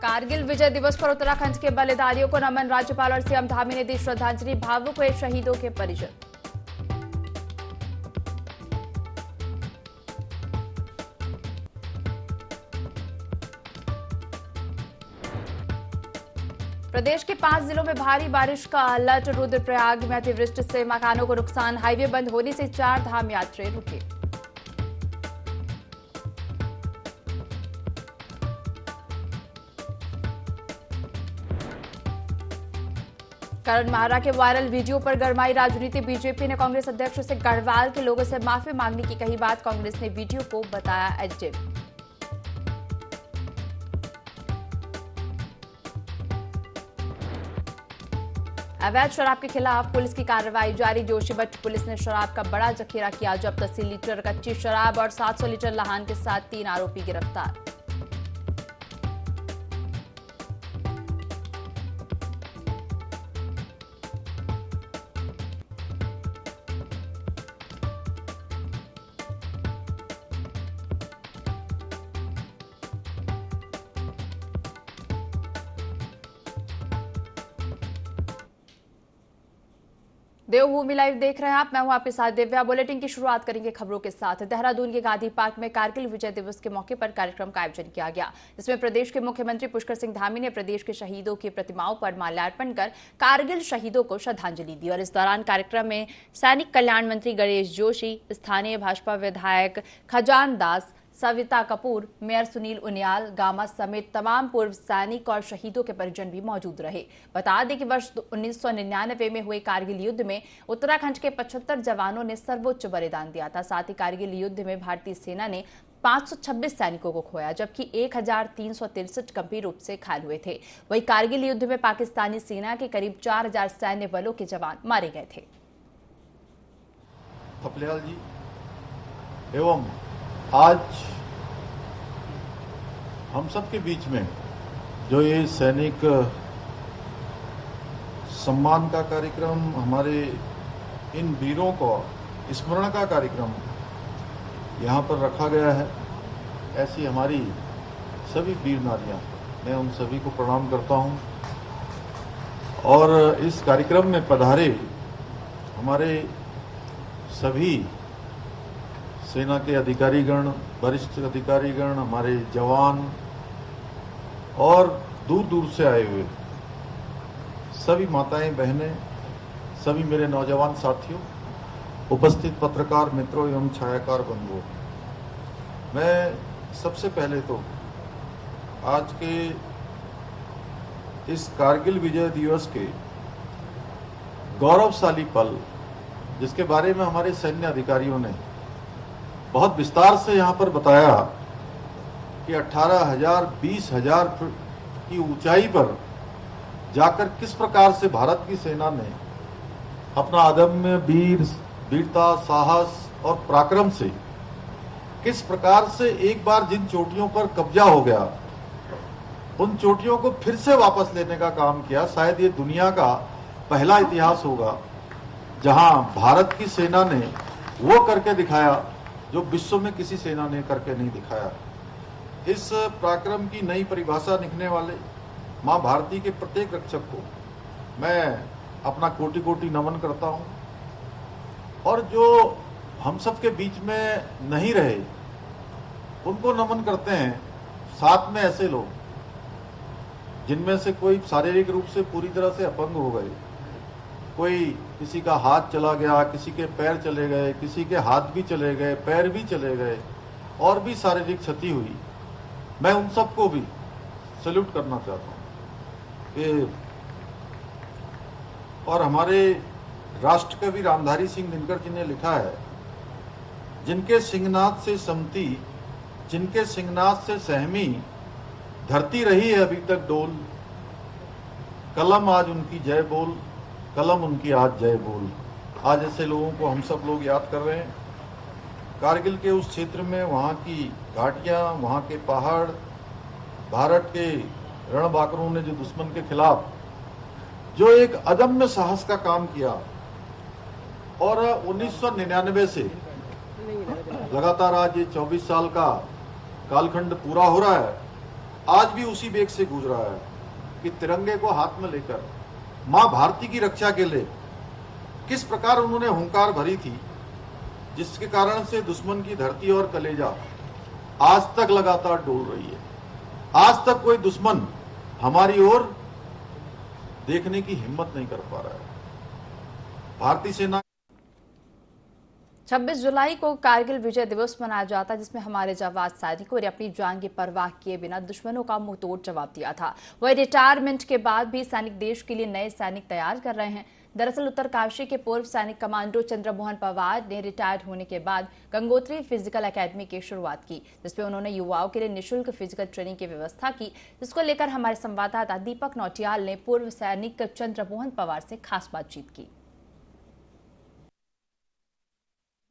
कारगिल विजय दिवस पर उत्तराखंड के बलिदानियों को नमन। राज्यपाल और सीएम धामी ने दी श्रद्धांजलि। भावुक हुए शहीदों के परिजन। प्रदेश के 5 जिलों में भारी बारिश का अलर्ट। रुद्रप्रयाग में अतिवृष्टि से मकानों को नुकसान। हाईवे बंद होने से 4 धाम यात्री रुके। करण माहरा के वायरल वीडियो पर गरमाई राजनीति। बीजेपी ने कांग्रेस अध्यक्ष से गढ़वाल के लोगों से माफी मांगने की कही बात। कांग्रेस ने वीडियो को बताया एडिटेड। अवैध शराब के खिलाफ पुलिस की कार्रवाई जारी। जोशीमठ पुलिस ने शराब का बड़ा जखीरा किया जब्त। 80 लीटर कच्ची शराब और 700 लीटर लहान के साथ 3 आरोपी गिरफ्तार। देवभूमि लाइव देख रहे हैं आप। मैं हूं आपके साथ दिव्या। बुलेटिन की शुरुआत करेंगे खबरों के साथ। देहरादून के गांधी पार्क में कारगिल विजय दिवस के मौके पर कार्यक्रम का आयोजन किया गया, जिसमें प्रदेश के मुख्यमंत्री पुष्कर सिंह धामी ने प्रदेश के शहीदों की प्रतिमाओं पर माल्यार्पण कर कारगिल शहीदों को श्रद्धांजलि दी। और इस दौरान कार्यक्रम में सैनिक कल्याण मंत्री गणेश जोशी, स्थानीय भाजपा विधायक खजान दास, सविता कपूर, मेयर सुनील उनियाल, गामा समेत तमाम पूर्व सैनिक और शहीदों के परिजन भी मौजूद रहे। बता दें कि वर्ष 1999 में हुए कारगिल युद्ध में उत्तराखंड के 75 जवानों ने सर्वोच्च बलिदान दिया था। साथ ही कारगिल युद्ध में भारतीय सेना ने 526 सैनिकों को खोया, जबकि 1363 गंभीर रूप से घायल हुए थे। वहीं कारगिल युद्ध में पाकिस्तानी सेना के करीब 4000 सैन्य बलों के जवान मारे गए थे। थपलियाल जी एवं आज हम सब के बीच में जो ये सैनिक सम्मान का कार्यक्रम, हमारे इन वीरों को स्मरण का कार्यक्रम यहाँ पर रखा गया है, ऐसी हमारी सभी वीर नारियां, मैं उन सभी को प्रणाम करता हूँ। और इस कार्यक्रम में पधारे हमारे सभी सेना के अधिकारीगण, वरिष्ठ अधिकारीगण, हमारे जवान और दूर दूर से आए हुए सभी माताएं, बहनें, सभी मेरे नौजवान साथियों, उपस्थित पत्रकार मित्रों एवं छायाकार बंधुओं, मैं सबसे पहले तो आज के इस कारगिल विजय दिवस के गौरवशाली पल, जिसके बारे में हमारे सैन्य अधिकारियों ने बहुत विस्तार से यहाँ पर बताया कि 18,000 20,000 की ऊंचाई पर जाकर किस प्रकार से भारत की सेना ने अपना अदम्य वीरता, साहस और पराक्रम से किस प्रकार से एक बार जिन चोटियों पर कब्जा हो गया, उन चोटियों को फिर से वापस लेने का काम किया। शायद ये दुनिया का पहला इतिहास होगा जहां भारत की सेना ने वो करके दिखाया जो विश्व में किसी सेना ने करके नहीं दिखाया। इस पराक्रम की नई परिभाषा लिखने वाले मां भारती के प्रत्येक रक्षक को मैं अपना कोटि कोटि नमन करता हूं। और जो हम सब के बीच में नहीं रहे, उनको नमन करते हैं। साथ में ऐसे लोग जिनमें से कोई शारीरिक रूप से पूरी तरह से अपंग हो गए, कोई किसी का हाथ चला गया, किसी के पैर चले गए, किसी के हाथ भी चले गए, पैर भी चले गए, और भी शारीरिक क्षति हुई, मैं उन सबको भी सैल्यूट करना चाहता हूं कि और हमारे राष्ट्रकवि रामधारी सिंह दिनकर जी ने लिखा है, जिनके सिंहनाद से समती, जिनके सिंहनाद से सहमी, धरती रही है अभी तक डोल, कलम आज उनकी जय बोल, कलम उनकी आज जय बोल। आज ऐसे लोगों को हम सब लोग याद कर रहे हैं। कारगिल के उस क्षेत्र में वहाँ की घाटियाँ, वहाँ के पहाड़, भारत के रणबांकुरों ने जो दुश्मन के खिलाफ जो एक अदम्य साहस का काम किया, और 1999 से लगातार आज ये 24 साल का कालखंड पूरा हो रहा है, आज भी उसी वेग से गूंज रहा है कि तिरंगे को हाथ में लेकर मां भारती की रक्षा के लिए किस प्रकार उन्होंने हुंकार भरी थी, जिसके कारण से दुश्मन की धरती और कलेजा आज तक लगातार डोल रही है। आज तक कोई दुश्मन हमारी ओर देखने की हिम्मत नहीं कर पा रहा है। भारतीय सेना 26 जुलाई को कारगिल विजय दिवस मनाया जाता है, जिसमें हमारे जाबाज सैनिकों ने अपनी जान की परवाह किए बिना दुश्मनों का मुंहतोड़ जवाब दिया था। वही रिटायरमेंट के बाद भी सैनिक देश के लिए नए सैनिक तैयार कर रहे हैं। दरअसल उत्तरकाशी के पूर्व सैनिक कमांडो चंद्रमोहन पवार ने रिटायर होने के बाद गंगोत्री फिजिकल एकेडमी की शुरुआत की, जिसमें उन्होंने युवाओं के लिए निःशुल्क फिजिकल ट्रेनिंग की व्यवस्था की, जिसको लेकर हमारे संवाददाता दीपक नौटियाल ने पूर्व सैनिक चंद्रमोहन पवार से खास बातचीत की।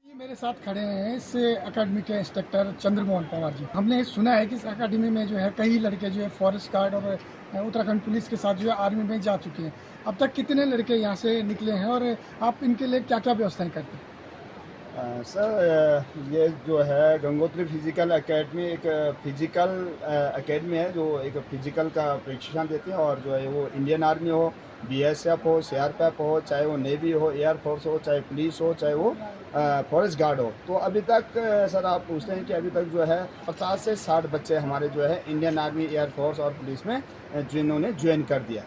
मेरे साथ खड़े हैं इस अकेडमी के इंस्ट्रक्टर चंद्रमोहन पवार जी। हमने सुना है कि इस अकेडमी में जो है कई लड़के जो है फॉरेस्ट गार्ड और उत्तराखंड पुलिस के साथ जो है आर्मी में जा चुके हैं। अब तक कितने लड़के यहाँ से निकले हैं और आप इनके लिए क्या क्या व्यवस्थाएं करते हैं? सर, ये जो है गंगोत्री फिजिकल एकेडमी एक फिजिकल एकेडमी है जो एक फिजिकल का प्रशिक्षण देती है, और जो है वो इंडियन आर्मी हो, बीएसएफ हो, सीआरपीएफ हो, चाहे वो नेवी हो, एयरफोर्स हो, चाहे पुलिस हो, चाहे वो फॉरेस्ट गार्ड हो। तो अभी तक सर आप पूछते हैं कि अभी तक जो है 50 से 60 बच्चे हमारे जो है इंडियन आर्मी, एयरफोर्स और पुलिस में जिन्होंने ज्वाइन कर दिया।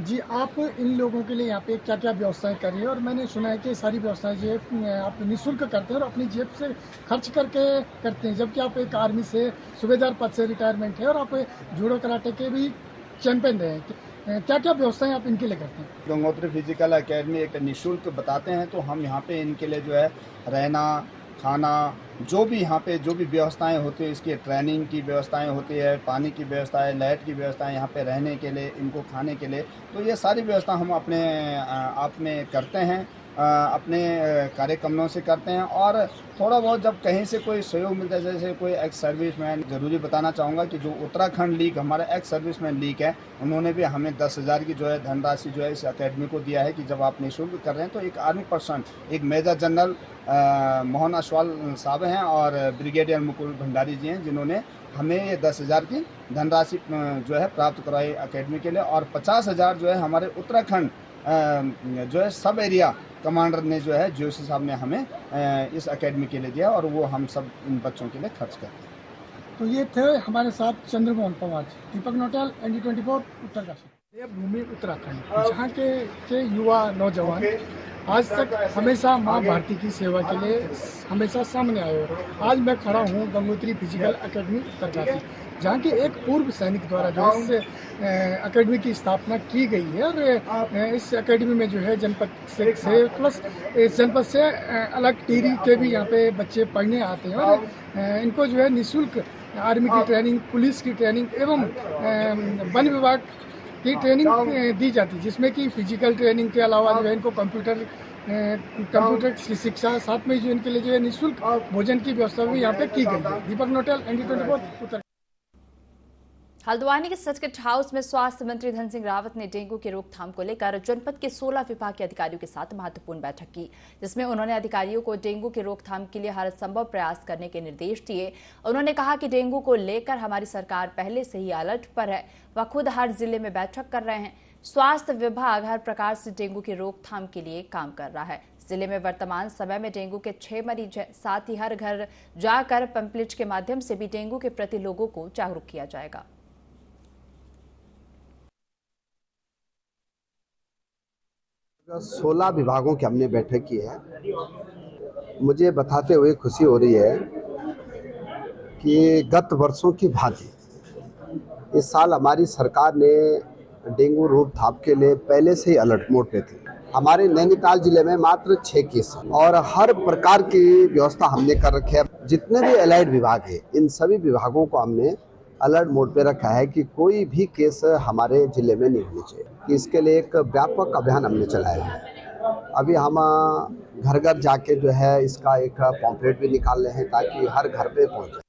जी, आप इन लोगों के लिए यहाँ पे क्या क्या व्यवस्थाएं कर रही है? और मैंने सुना है कि सारी व्यवस्थाएं जो है आप निःशुल्क करते हैं और अपनी जेब से खर्च करके करते हैं, जबकि आप एक आर्मी से सूबेदार पद से रिटायरमेंट है और आप जूडो कराटे के भी चैंपियन रहे हैं। क्या क्या व्यवस्थाएं आप इनके लिए करते हैं? गंगोत्री फिजिकल एकेडमी एक निःशुल्क बताते हैं, तो हम यहाँ पे इनके लिए जो है रहना, खाना, जो भी यहाँ पे जो भी व्यवस्थाएं होती है, इसकी ट्रेनिंग की व्यवस्थाएं होती है, पानी की व्यवस्था है, लाइट की व्यवस्था है, यहाँ पे रहने के लिए, इनको खाने के लिए, तो ये सारी व्यवस्था हम अपने आप में करते हैं, अपने कार्यक्रमों से करते हैं। और थोड़ा बहुत जब कहीं से कोई सहयोग मिलता है, जैसे कोई एक्स सर्विसमैन, जरूरी बताना चाहूँगा कि जो उत्तराखंड लीग हमारा एक्स सर्विसमैन लीग है, उन्होंने भी हमें 10,000 की जो है धनराशि जो है इस अकेडमी को दिया है कि जब आप निःशुल्क कर रहे हैं तो एक आर्मी पर्सन, एक मेजर जनरल मोहन अशवाल साहब हैं और ब्रिगेडियर मुकुल भंडारी जी हैं, जिन्होंने हमें ये 10,000 की धनराशि जो है प्राप्त कराई अकेडमी के लिए। और 50,000 जो है हमारे उत्तराखंड जो है सब एरिया कमांडर ने जो है जोशी साहब ने हमें इस एकेडमी के लिए दिया, और वो हम सब इन बच्चों के लिए खर्च करते हैं। तो ये थे हमारे साथ चंद्रमोहन पवार जी। दीपक नौटियाल, ND24 उत्तरकाशी। भूमि उत्तराखंड, जहाँ के युवा नौजवान आज तक हमेशा माँ भारती की सेवा के लिए हमेशा सामने आए हो। आज मैं खड़ा हूँ गंगोत्री फिजिकल एकेडमी उत्तरकाशी, जहाँ के एक पूर्व सैनिक द्वारा जो इस एकेडमी की स्थापना की गई है। और इस एकेडमी में जो है जनपद से प्लस इस जनपद से अलग टिहरी के भी यहाँ पे बच्चे पढ़ने आते हैं, और इनको जो है निःशुल्क आर्मी की ट्रेनिंग, पुलिस की ट्रेनिंग एवं वन विभाग की ट्रेनिंग दी जाती है, जिसमें कि फिजिकल ट्रेनिंग के अलावा जो है इनको कंप्यूटर की शिक्षा, साथ में जो इनके लिए जो है निःशुल्क भोजन की व्यवस्था भी यहाँ पे की गई है। दीपक नौटियाल, ND24 उत्तर। हल्द्वानी के सर्किट हाउस में स्वास्थ्य मंत्री धन सिंह रावत ने डेंगू की रोकथाम को लेकर जनपद के 16 विभाग के अधिकारियों के साथ महत्वपूर्ण बैठक की, जिसमें उन्होंने अधिकारियों को डेंगू की रोकथाम के लिए हर संभव प्रयास करने के निर्देश दिए। उन्होंने कहा कि डेंगू को लेकर हमारी सरकार पहले से ही अलर्ट पर है, वह खुद हर जिले में बैठक कर रहे हैं। स्वास्थ्य विभाग हर प्रकार से डेंगू की रोकथाम के लिए काम कर रहा है। जिले में वर्तमान समय में डेंगू के 6 मरीज हैं। साथ ही हर घर जाकर पंपलेट के माध्यम से भी डेंगू के प्रति लोगों को जागरूक किया जाएगा। 16 विभागों की हमने बैठक की है। मुझे बताते हुए खुशी हो रही है कि गत वर्षों की भांति इस साल हमारी सरकार ने डेंगू रोकथाम के लिए पहले से ही अलर्ट मोड पे थी। हमारे नैनीताल जिले में मात्र 6 केस और हर प्रकार की व्यवस्था हमने कर रखी है। जितने भी एलाइड विभाग है, इन सभी विभागों को हमने अलर्ट मोड पे रखा है कि कोई भी केस हमारे जिले में नहीं होनी चाहिए। कि इसके लिए एक व्यापक अभियान हमने चलाया है। अभी हम घर घर जाके जो है इसका एक पॉम्पलेट भी निकाल रहे हैं ताकि हर घर पे पहुंचे।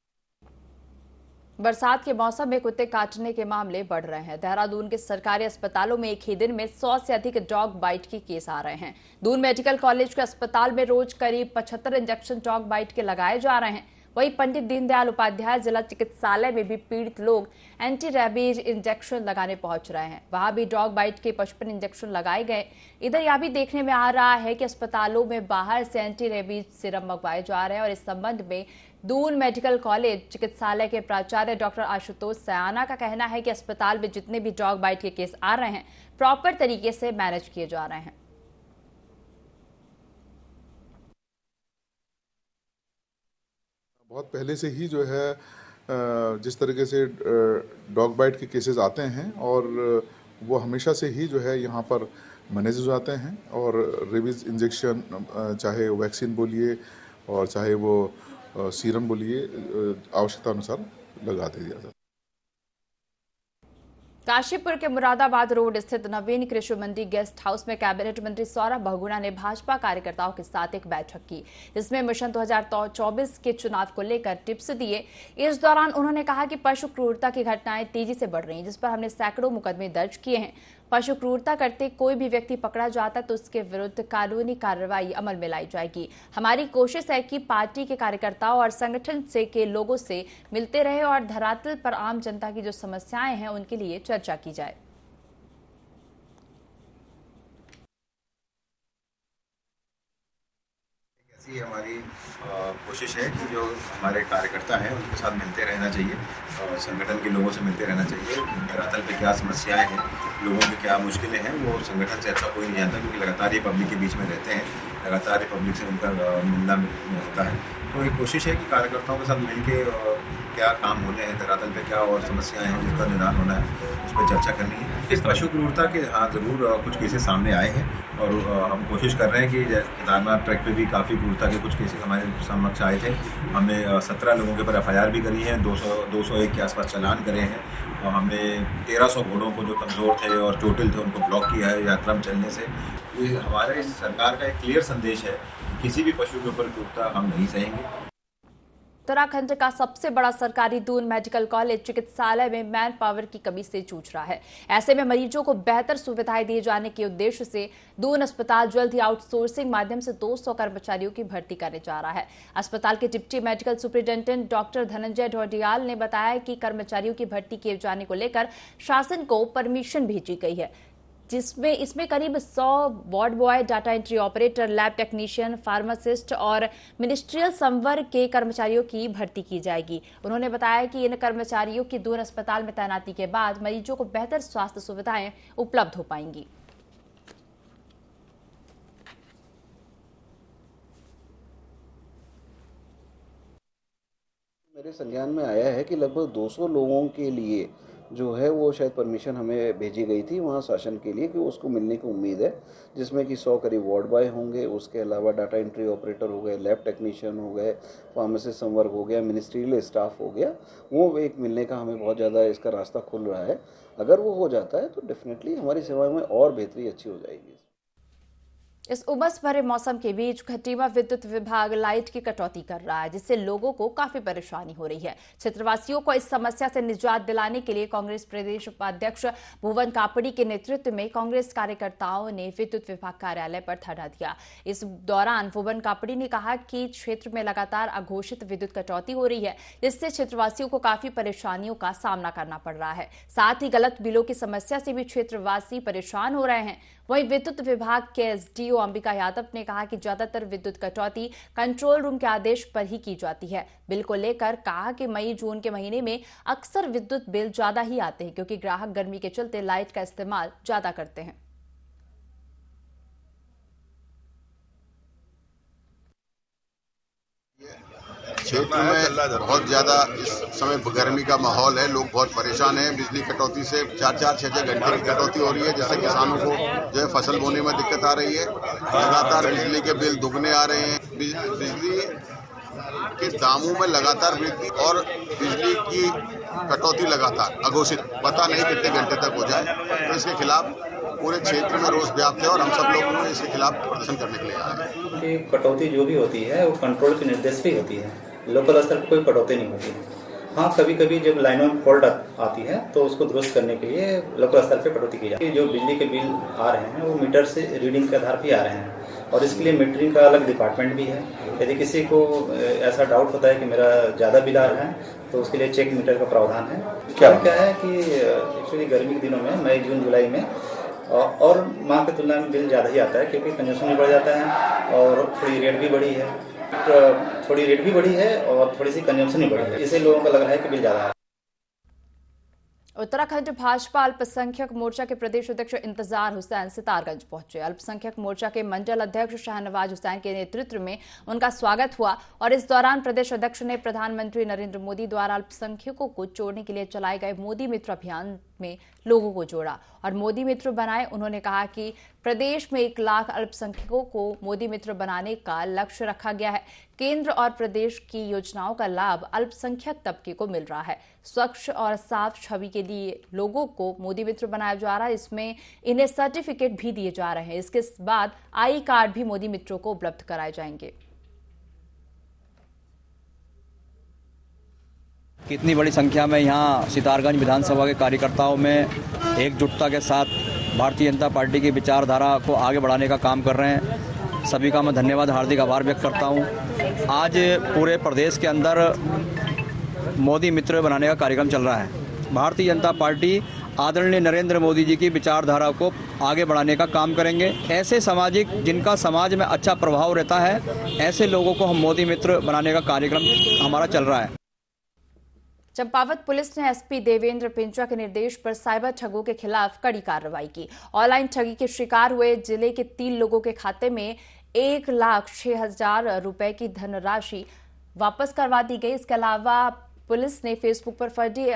बरसात के मौसम में कुत्ते काटने के मामले बढ़ रहे हैं। देहरादून के सरकारी अस्पतालों में एक ही दिन में 100 से अधिक डॉग बाइट के केस आ रहे हैं। दून मेडिकल कॉलेज के अस्पताल में रोज करीब 75 इंजेक्शन डॉग बाइट के लगाए जा रहे हैं। वहीं पंडित दीनदयाल उपाध्याय जिला चिकित्सालय में भी पीड़ित लोग एंटी रैबीज इंजेक्शन लगाने पहुंच रहे हैं। वहां भी डॉग बाइट के 55 इंजेक्शन लगाए गए। इधर यह भी देखने में आ रहा है कि अस्पतालों में बाहर से एंटी रेबीज सिरम मंगवाए जा रहे हैं और इस संबंध में दून मेडिकल कॉलेज चिकित्सालय के प्राचार्य डॉक्टर आशुतोष सयाना का कहना है कि अस्पताल में जितने भी डॉग बाइट के केस आ रहे हैं प्रॉपर तरीके से मैनेज किए जा रहे हैं। बहुत पहले से ही जो है जिस तरीके से डॉग बाइट के केसेस आते हैं और वो हमेशा से ही जो है यहाँ पर मैनेज हो जाते हैं और रेबीज इंजेक्शन चाहे वैक्सीन बोलिए और चाहे वो सीरम बोलिए आवश्यकता अनुसार लगा दिया जाता है। काशीपुर के मुरादाबाद रोड स्थित नवीन कृषि मंडी गेस्ट हाउस में कैबिनेट मंत्री सौरभ बहुगुणा ने भाजपा कार्यकर्ताओं के साथ एक बैठक की, जिसमें मिशन 2024 के चुनाव को लेकर टिप्स दिए। इस दौरान उन्होंने कहा कि पशु क्रूरता की घटनाएं तेजी से बढ़ रही हैं, जिस पर हमने सैकड़ों मुकदमे दर्ज किए हैं। पशु क्रूरता करते कोई भी व्यक्ति पकड़ा जाता है तो उसके विरुद्ध कानूनी कार्रवाई अमल में लाई जाएगी। हमारी कोशिश है कि पार्टी के कार्यकर्ताओं और संगठन से के लोगों से मिलते रहे और धरातल पर आम जनता की जो समस्याएं हैं उनके लिए चर्चा की जाए। ऐसी हमारी कोशिश है कि जो हमारे कार्यकर्ता हैं उनके साथ मिलते रहना चाहिए और संगठन के लोगों से मिलते रहना चाहिए। धरातल पे क्या समस्याएं हैं, लोगों में क्या मुश्किलें हैं, वो संगठन से अच्छा कोई नहीं जानता, क्योंकि लगातार ये पब्लिक के बीच में रहते हैं, लगातार ये पब्लिक से उनका मिलना होता है। तो एक कोशिश है कि कार्यकर्ताओं के साथ मिल के क्या काम होने हैं, धरातल पे क्या और समस्याएं हैं जिसका निदान होना है, उस पर चर्चा करनी है। इस पशु क्रूरता के ज़रूर कुछ केसेस सामने आए हैं और हम कोशिश कर रहे हैं कि केदारनाथ ट्रैक पे भी काफ़ी क्रूरता के कुछ केसेस हमारे समक्ष आए थे। हमने 17 लोगों के ऊपर FIR भी करी है, 201 के आसपास चालान करे हैं और हमने 1300 घोड़ों को जो कमज़ोर थे और चोटिल थे उनको ब्लॉक किया है यात्रा में चलने से। ये हमारे सरकार का एक क्लियर संदेश है, किसी भी पशु के ऊपर क्रूरता हम नहीं सहेंगे। उत्तराखंड का सबसे बड़ा सरकारी दून मेडिकल कॉलेज चिकित्सालय में मैन पावर की कमी से जूझ रहा है। ऐसे में मरीजों को बेहतर सुविधाएं दिए जाने के उद्देश्य से दून अस्पताल जल्द ही आउटसोर्सिंग माध्यम से 200 कर्मचारियों की भर्ती करने जा रहा है। अस्पताल के deputy medical superintendent doctor Dhananjay Dhodiyal ने बताया कि कर्मचारियों की भर्ती किए जाने को लेकर शासन को परमिशन भेजी गई है, जिसमें इसमें करीब 100 ward boy, data entry operator, lab technician, pharmacist और मिनिस्ट्रियल संवर्ग के कर्मचारियों की भर्ती की जाएगी। उन्होंने बताया कि इन कर्मचारियों की दून अस्पताल में तैनाती के बाद मरीजों को बेहतर स्वास्थ्य सुविधाएं उपलब्ध हो पाएंगी। मेरे संज्ञान में आया है कि लगभग 200 लोगों के लिए जो है वो शायद परमिशन हमें भेजी गई थी वहाँ शासन के लिए कि उसको मिलने की उम्मीद है, जिसमें कि 100 करीब वार्ड बॉय होंगे, उसके अलावा डाटा एंट्री ऑपरेटर हो गए, लैब टेक्नीशियन हो गए, फार्मासिस्ट संवर्ग हो गया, मिनिस्ट्रियल स्टाफ हो गया। वो एक मिलने का हमें बहुत ज़्यादा इसका रास्ता खुल रहा है। अगर वो हो जाता है तो डेफिनेटली हमारी सेवाओं में और बेहतरी अच्छी हो जाएगी। इस उमस भरे मौसम के बीच खटीमा विद्युत विभाग लाइट की कटौती कर रहा है, जिससे लोगों को काफी परेशानी हो रही है। क्षेत्रवासियों को इस समस्या से निजात दिलाने के लिए कांग्रेस प्रदेश उपाध्यक्ष भुवन कापड़ी के नेतृत्व में कांग्रेस कार्यकर्ताओं ने विद्युत विभाग कार्यालय पर धरना दिया। इस दौरान भुवन कापड़ी ने कहा कि क्षेत्र में लगातार अघोषित विद्युत कटौती हो रही है, जिससे क्षेत्रवासियों को काफी परेशानियों का सामना करना पड़ रहा है। साथ ही गलत बिलों की समस्या से भी क्षेत्रवासी परेशान हो रहे हैं। वहीं विद्युत विभाग के SDO अंबिका यादव ने कहा कि ज्यादातर विद्युत कटौती कंट्रोल रूम के आदेश पर ही की जाती है। बिल को लेकर कहा कि मई जून के महीने में अक्सर विद्युत बिल ज्यादा ही आते हैं, क्योंकि ग्राहक गर्मी के चलते लाइट का इस्तेमाल ज्यादा करते हैं। क्षेत्र में बहुत ज़्यादा इस समय गर्मी का माहौल है, लोग बहुत परेशान हैं। बिजली कटौती से 4-6 घंटे की कटौती हो रही है, जिससे किसानों को जो है फसल बोने में दिक्कत आ रही है। लगातार बिजली के बिल दुगने आ रहे हैं। बिजली के दामों में लगातार वृद्धि और बिजली की कटौती लगातार अघोषित, पता नहीं कितने घंटे तक हो जाए। तो इसके खिलाफ पूरे क्षेत्र में रोष व्याप्त है और हम सब लोग इसके खिलाफ प्रदर्शन करने के लिए आए हैं। कटौती जो भी होती है वो कंट्रोल के निर्देश पे होती है, लोकल स्तर पर कोई कटौती नहीं होती है। हाँ, कभी कभी जब लाइनों में फॉल्ट आती है तो उसको दुरुस्त करने के लिए लोकल स्तर पे कटौती की जाती है। जो बिजली के बिल आ रहे हैं वो मीटर से रीडिंग के आधार पर आ रहे हैं। और इसके लिए मीटरिंग का अलग डिपार्टमेंट भी है। यदि किसी को ऐसा डाउट होता है कि मेरा ज़्यादा बिल आ रहा है तो उसके लिए चेक मीटर का प्रावधान है। क्या है कि एक्चुअली गर्मी के दिनों में मई जून जुलाई में और माह की तुलना में बिल ज़्यादा ही आता है, क्योंकि कंजम्पशन भी बढ़ जाता है और थोड़ी रेट भी बढ़ी है और थोड़ी सी कंजम्पशन भी बढ़ी है। इससे लोगों को लग रहा है कि बिल ज़्यादा है। उत्तराखंड भाजपा अल्पसंख्यक मोर्चा के प्रदेश अध्यक्ष इंतजार हुसैन सितारगंज पहुंचे। अल्पसंख्यक मोर्चा के मंडल अध्यक्ष शाहनवाज हुसैन के नेतृत्व में उनका स्वागत हुआ और इस दौरान प्रदेश अध्यक्ष ने प्रधानमंत्री नरेंद्र मोदी द्वारा अल्पसंख्यकों को जोड़ने के लिए चलाए गए मोदी मित्र अभियान में लोगों को जोड़ा और मोदी मित्र बनाए। उन्होंने कहा कि प्रदेश में 1 लाख अल्पसंख्यकों को मोदी मित्र बनाने का लक्ष्य रखा गया है। केंद्र और प्रदेश की योजनाओं का लाभ अल्पसंख्यक तबके को मिल रहा है। स्वच्छ और साफ छवि के लिए लोगों को मोदी मित्र बनाया जा रहा है। इसमें इन्हें सर्टिफिकेट भी दिए जा रहे हैं। इसके बाद आई कार्ड भी मोदी मित्रों को उपलब्ध कराए जाएंगे। कितनी बड़ी संख्या में यहाँ सितारगंज विधानसभा के कार्यकर्ताओं में एकजुटता के साथ भारतीय जनता पार्टी की विचारधारा को आगे बढ़ाने का काम कर रहे हैं। सभी का मैं धन्यवाद, हार्दिक आभार व्यक्त करता हूँ। आज पूरे प्रदेश के अंदर मोदी मित्र बनाने का कार्यक्रम चल रहा है। भारतीय जनता पार्टी आदरणीय नरेंद्र मोदी जी की विचारधारा को आगे बढ़ाने का काम करेंगे। ऐसे सामाजिक जिनका समाज में अच्छा प्रभाव रहता है, ऐसे लोगों को हम मोदी मित्र बनाने का कार्यक्रम हमारा चल रहा है। चंपावत पुलिस ने एसपी देवेंद्र पिंचा के निर्देश पर साइबर ठगों के खिलाफ कड़ी कार्रवाई की। ऑनलाइन ठगी के शिकार हुए जिले के 3 लोगों के खाते में 1,06,000 रुपए की धनराशि वापस करवा दी गई। इसके अलावा पुलिस ने फेसबुक पर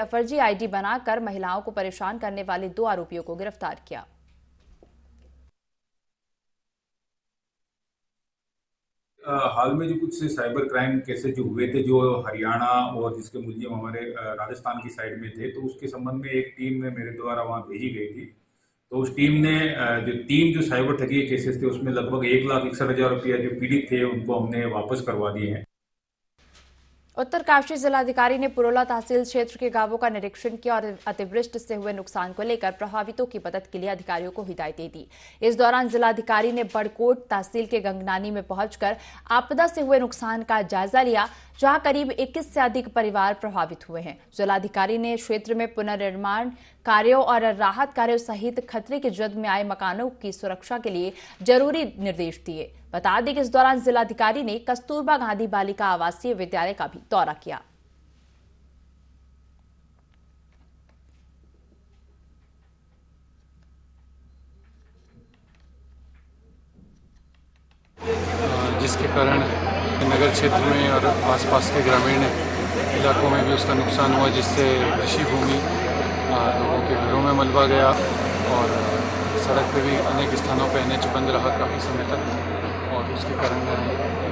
फर्जी आईडी बनाकर महिलाओं को परेशान करने वाले 2 आरोपियों को गिरफ्तार किया। हाल में जो कुछ साइबर क्राइम केसेस जो हुए थे, जो हरियाणा और जिसके मुलजिम हमारे राजस्थान की साइड में थे, तो उसके संबंध में एक टीम मेरे द्वारा वहां भेजी गई थी। तो उस टीम ने जो 3 जो साइबर ठगी के केसेस थे उसमें लगभग 1,61,000 रुपया जो पीड़ित थे उनको हमने वापस करवा दिए हैं। उत्तरकाशी जिलाधिकारी ने पुरोला तहसील क्षेत्र के गांवों का निरीक्षण किया और अतिवृष्टि से हुए नुकसान को लेकर प्रभावितों की मदद के लिए अधिकारियों को हिदायतें दी। इस दौरान जिलाधिकारी ने बड़कोट तहसील के गंगनानी में पहुंचकर आपदा से हुए नुकसान का जायजा लिया, जहां करीब 21 से अधिक परिवार प्रभावित हुए हैं। जिलाधिकारी ने क्षेत्र में पुनर्निर्माण कार्यों और राहत कार्यों सहित खतरे की जद में आए मकानों की सुरक्षा के लिए जरूरी निर्देश दिए। बता दें कि इस दौरान जिलाधिकारी ने कस्तूरबा गांधी बालिका आवासीय विद्यालय का भी दौरा किया। जिसके कारण नगर क्षेत्र में और आसपास के ग्रामीण इलाकों में भी उसका नुकसान हुआ, जिससे कृषि भूमि लोगों के घरों में मलबा गया और सड़क पे भी अनेक स्थानों पे NH बंद रहा काफ़ी समय तक। और उसके कारण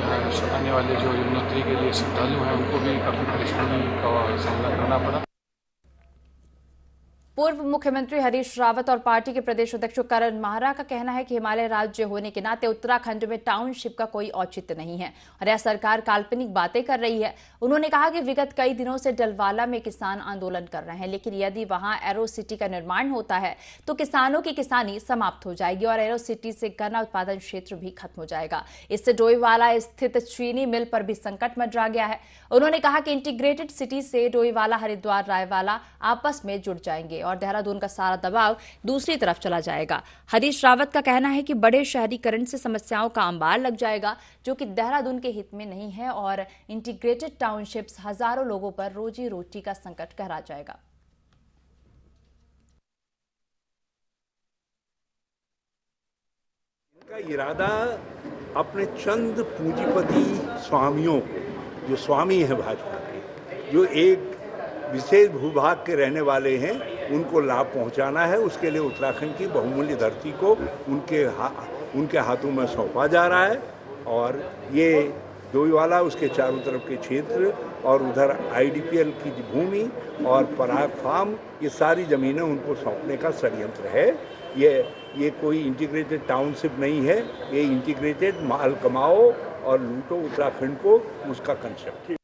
यहाँ आने वाले जो यमुनोत्री के लिए श्रद्धालु हैं उनको भी काफ़ी परेशानी का सामना करना पड़ा। पूर्व मुख्यमंत्री हरीश रावत और पार्टी के प्रदेश अध्यक्ष करण माहरा का कहना है कि हिमालय राज्य होने के नाते उत्तराखंड में टाउनशिप का कोई औचित्य नहीं है और यह सरकार काल्पनिक बातें कर रही है। उन्होंने कहा कि विगत कई दिनों से डलवाला में किसान आंदोलन कर रहे हैं, लेकिन यदि वहां एरो सिटी का निर्माण होता है तो किसानों की किसानी समाप्त हो जाएगी और एरो सिटी से गन्ना उत्पादन क्षेत्र भी खत्म हो जाएगा। इससे डोईवाला स्थित चीनी मिल पर भी संकट मंडरा गया है। उन्होंने कहा कि इंटीग्रेटेड सिटी से डोईवाला, हरिद्वार, रायवाला आपस में जुड़ जाएंगे और देहरादून का सारा दबाव दूसरी तरफ चला जाएगा। हरीश रावत का कहना है कि बड़े शहरीकरण से समस्याओं का अंबार लग जाएगा, जो कि देहरादून के हित में नहीं है और इंटीग्रेटेड टाउनशिप्स हजारों लोगों पर रोजी रोटी का संकट गहरा जाएगा। इनका इरादा अपने चंद पूंजीपति स्वामियों को, जो स्वामी हैं भाजपा के, जो एक विशेष भूभाग के रहने वाले हैं, उनको लाभ पहुंचाना है। उसके लिए उत्तराखंड की बहुमूल्य धरती को उनके हाथों में सौंपा जा रहा है और ये डोईवाला, उसके चारों तरफ के क्षेत्र और उधर IDPL की भूमि और पराग फार्म, ये सारी ज़मीनें उनको सौंपने का षड्यंत्र है। ये कोई इंटीग्रेटेड टाउनशिप नहीं है, ये इंटीग्रेटेड माल कमाओ और लूटो उत्तराखंड को, उसका कंसेप्ट।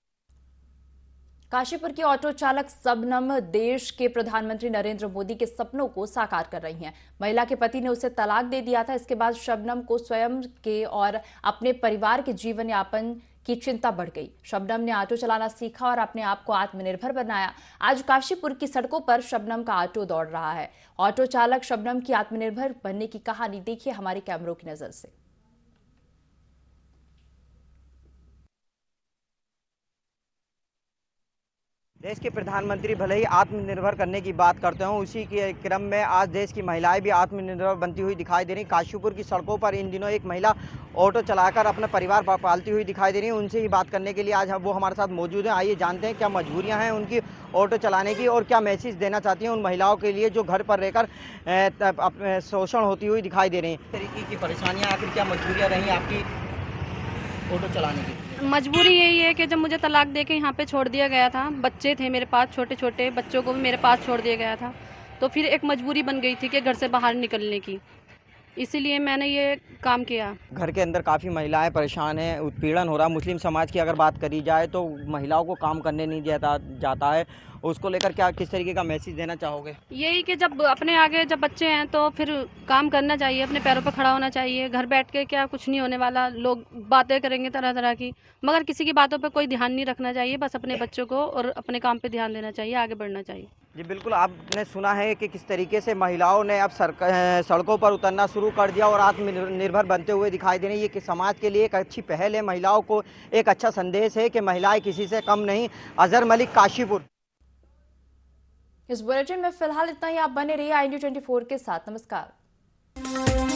काशीपुर की ऑटो चालक शबनम देश के प्रधानमंत्री नरेंद्र मोदी के सपनों को साकार कर रही हैं। महिला के पति ने उसे तलाक दे दिया था। इसके बाद शबनम को स्वयं के और अपने परिवार के जीवन यापन की चिंता बढ़ गई। शबनम ने ऑटो चलाना सीखा और अपने आप को आत्मनिर्भर बनाया। आज काशीपुर की सड़कों पर शबनम का ऑटो दौड़ रहा है। ऑटो चालक शबनम की आत्मनिर्भर बनने की कहानी देखिए हमारे कैमरों की नजर से। देश के प्रधानमंत्री भले ही आत्मनिर्भर करने की बात करते हो, उसी के क्रम में आज देश की महिलाएं भी आत्मनिर्भर बनती हुई दिखाई दे रही। काशीपुर की सड़कों पर इन दिनों एक महिला ऑटो चलाकर अपना परिवार पालती हुई दिखाई दे रही है। उनसे ही बात करने के लिए आज वो हमारे साथ मौजूद हैं। आइए जानते हैं क्या मजबूरियां हैं उनकी ऑटो चलाने की और क्या मैसेज देना चाहती हैं उन महिलाओं के लिए जो घर पर रहकर शोषण होती हुई दिखाई दे रही हैं। इस तरीके की परेशानियाँ, आखिर क्या मजबूरियाँ रही आपकी ऑटो चलाने की? मजबूरी यही है कि जब मुझे तलाक देके यहाँ पे छोड़ दिया गया था, बच्चे थे मेरे पास, छोटे छोटे बच्चों को भी मेरे पास छोड़ दिया गया था, तो फिर एक मजबूरी बन गई थी कि घर से बाहर निकलने की, इसीलिए मैंने ये काम किया। घर के अंदर काफ़ी महिलाएं परेशान हैं, उत्पीड़न हो रहा है। मुस्लिम समाज की अगर बात करी जाए तो महिलाओं को काम करने नहीं दिया जाता है, उसको लेकर क्या किस तरीके का मैसेज देना चाहोगे? यही कि जब अपने आगे जब बच्चे हैं तो फिर काम करना चाहिए, अपने पैरों पर खड़ा होना चाहिए। घर बैठ के क्या कुछ नहीं होने वाला, लोग बातें करेंगे तरह तरह की, मगर किसी की बातों पर कोई ध्यान नहीं रखना चाहिए। बस अपने बच्चों को और अपने काम पे ध्यान देना चाहिए, आगे बढ़ना चाहिए। जी बिल्कुल, आपने सुना है कि किस तरीके से महिलाओं ने अब सड़कों पर उतरना शुरू कर दिया और आत्मनिर्भर बनते हुए दिखाई दे रही है। ये कि समाज के लिए एक अच्छी पहल है, महिलाओं को एक अच्छा संदेश है कि महिलाएं किसी से कम नहीं। अजहर मलिक, काशीपुर। इस बुलेटिन में फिलहाल इतना ही। आप बने रहिए i24 के साथ। नमस्कार।